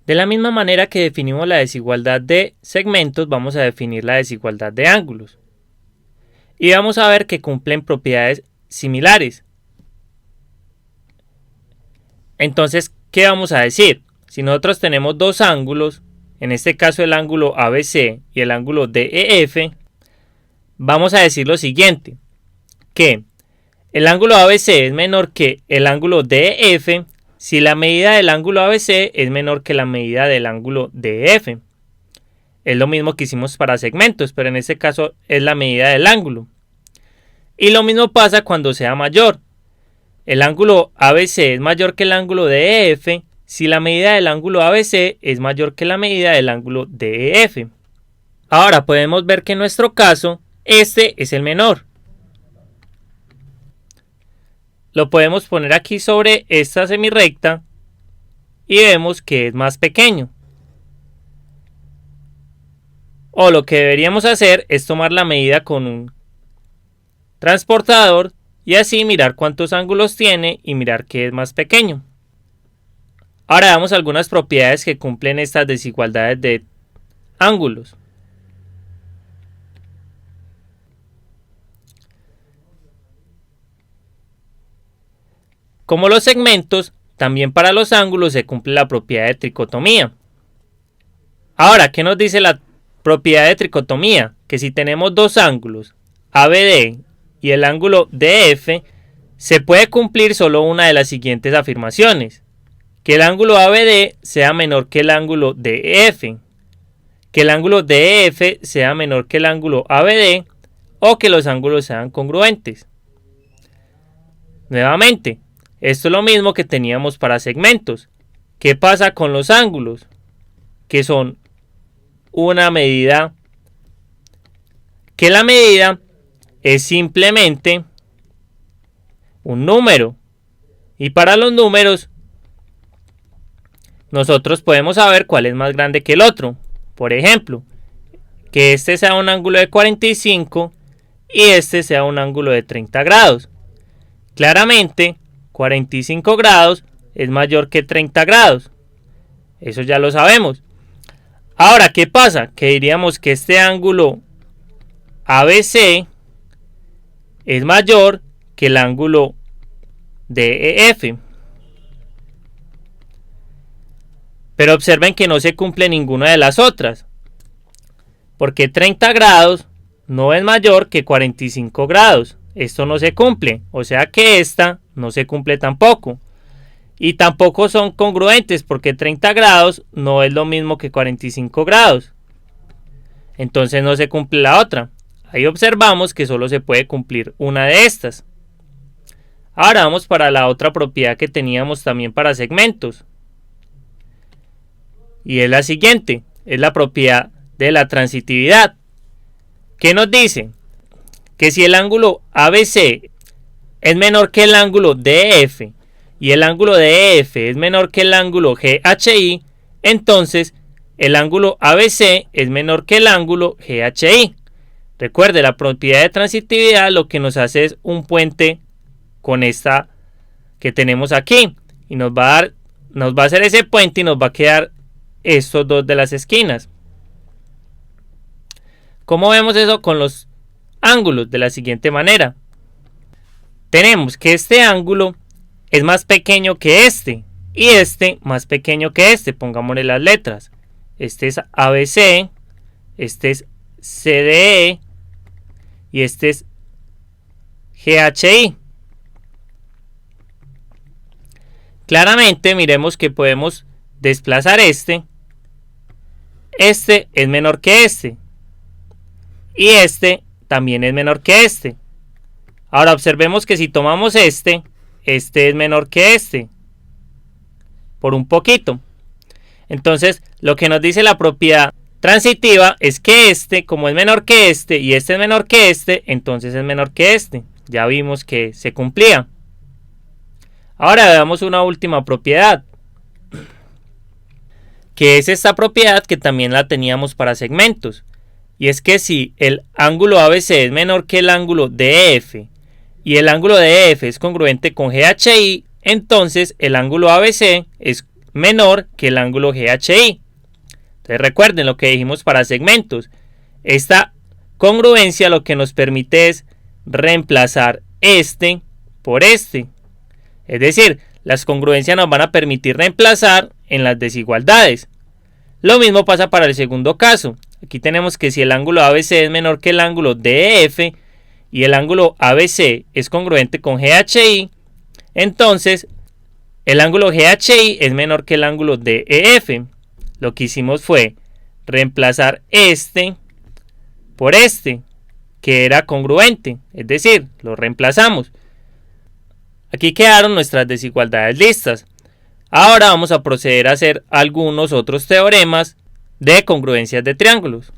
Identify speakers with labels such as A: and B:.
A: De la misma manera que definimos la desigualdad de segmentos, vamos a definir la desigualdad de ángulos. Y vamos a ver que cumplen propiedades similares. Entonces, ¿qué vamos a decir? Si nosotros tenemos dos ángulos, en este caso el ángulo ABC y el ángulo DEF, vamos a decir lo siguiente, que el ángulo ABC es menor que el ángulo DEF si la medida del ángulo ABC es menor que la medida del ángulo DEF. Es lo mismo que hicimos para segmentos, pero en este caso es la medida del ángulo. Y lo mismo pasa cuando sea mayor. El ángulo ABC es mayor que el ángulo DEF si la medida del ángulo ABC es mayor que la medida del ángulo DEF. Ahora podemos ver que en nuestro caso este es el menor. Lo podemos poner aquí sobre esta semirrecta y vemos que es más pequeño. O lo que deberíamos hacer es tomar la medida con un transportador y así mirar cuántos ángulos tiene y mirar que es más pequeño. Ahora veamos algunas propiedades que cumplen estas desigualdades de ángulos. Como los segmentos, también para los ángulos se cumple la propiedad de tricotomía. Ahora, ¿qué nos dice la propiedad de tricotomía? Que si tenemos dos ángulos, ABD y el ángulo DF, se puede cumplir solo una de las siguientes afirmaciones. Que el ángulo ABD sea menor que el ángulo DF, que el ángulo DF sea menor que el ángulo ABD o que los ángulos sean congruentes. Nuevamente, esto es lo mismo que teníamos para segmentos. ¿Qué pasa con los ángulos? Que son una medida, que la medida es simplemente un número. Y para los números, nosotros podemos saber cuál es más grande que el otro. Por ejemplo, que este sea un ángulo de 45 y este sea un ángulo de 30 grados. Claramente, 45 grados es mayor que 30 grados. Eso ya lo sabemos. Ahora, ¿qué pasa? Que diríamos que este ángulo ABC es mayor que el ángulo DEF. Pero observen que no se cumple ninguna de las otras. Porque 30 grados no es mayor que 45 grados. Esto no se cumple. O sea que esta no se cumple tampoco. Y tampoco son congruentes porque 30 grados no es lo mismo que 45 grados. Entonces no se cumple la otra. Ahí observamos que solo se puede cumplir una de estas. Ahora vamos para la otra propiedad que teníamos también para segmentos. Y es la siguiente. Es la propiedad de la transitividad. ¿Qué nos dice? Que si el ángulo ABC es menor que el ángulo DF y el ángulo DF es menor que el ángulo GHI, entonces el ángulo ABC es menor que el ángulo GHI. Recuerde, la propiedad de transitividad lo que nos hace es un puente con esta que tenemos aquí y nos va a hacer ese puente y nos va a quedar estos dos de las esquinas. ¿Cómo vemos eso con los ángulos? De la siguiente manera. Tenemos que este ángulo es más pequeño que este y este más pequeño que este. Pongámosle las letras. Este es ABC, este es CDE y este es GHI. Claramente miremos que podemos desplazar este. Este es menor que este y este también es menor que este. Ahora observemos que si tomamos este es menor que este por un poquito. Entonces lo que nos dice la propiedad transitiva es que este, como es menor que este y este es menor que este, entonces es menor que este. Ya vimos que se cumplía. Ahora veamos una última propiedad, que es esta propiedad que también la teníamos para segmentos. Y es que si el ángulo ABC es menor que el ángulo DF y el ángulo DF es congruente con GHI, entonces el ángulo ABC es menor que el ángulo GHI. Entonces recuerden lo que dijimos para segmentos. Esta congruencia lo que nos permite es reemplazar este por este. Es decir, las congruencias nos van a permitir reemplazar en las desigualdades. Lo mismo pasa para el segundo caso. Aquí tenemos que si el ángulo ABC es menor que el ángulo DEF y el ángulo ABC es congruente con GHI, entonces el ángulo GHI es menor que el ángulo DEF. Lo que hicimos fue reemplazar este por este, que era congruente, es decir, lo reemplazamos. Aquí quedaron nuestras desigualdades listas. Ahora vamos a proceder a hacer algunos otros teoremas de congruencias de triángulos.